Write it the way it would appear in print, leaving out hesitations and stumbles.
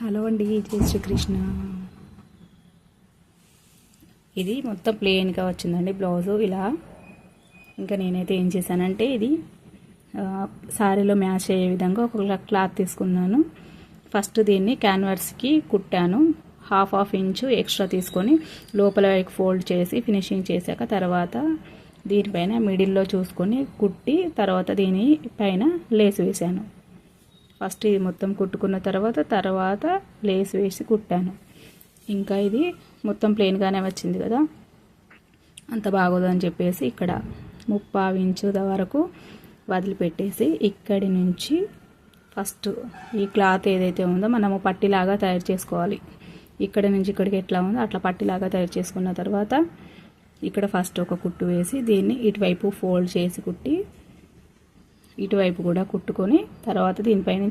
Hello అండి, జై శ్రీకృష్ణ. ఇది మొత్తం ప్లెయిన్గా వచ్చిందండి బ్లౌజు ఇలా. ఇంకా నేనైతే ఏం చేశానంటే ఇది శారీలో మ్యాచ్ అయ్యే విధంగా ఒక క్లాత్ తీసుకున్నాను. ఫస్ట్ దీన్ని క్యాన్వాస్కి కుట్టాను. హాఫ్ ఇంచు ఎక్స్ట్రా తీసుకొని లోపల ఫోల్డ్ చేసి ఫినిషింగ్ చేశాక తర్వాత దీనిపైన మిడిల్లో చూసుకొని కుట్టి తర్వాత దీని పైన లేస్ వేసాను. ఫస్ట్ ఇది మొత్తం కుట్టుకున్న తర్వాత లేస్ వేసి కుట్టాను. ఇంకా ఇది మొత్తం ప్లెయిన్గానే వచ్చింది కదా, అంత బాగోదని చెప్పేసి ఇక్కడ 3/4 ఇంచు వరకు వదిలిపెట్టేసి ఇక్కడి నుంచి ఫస్ట్ ఈ క్లాత్ ఏదైతే ఉందో మనము పట్టిలాగా తయారు చేసుకోవాలి. ఇక్కడ నుంచి ఇక్కడికి ఎట్లా ఉందో అట్లా పట్టిలాగా తయారు చేసుకున్న తర్వాత ఇక్కడ ఫస్ట్ ఒక కుట్టు వేసి దీన్ని ఇటువైపు ఫోల్డ్ చేసి కుట్టి ఇటువైపు కూడా కుట్టుకొని తర్వాత దీనిపైన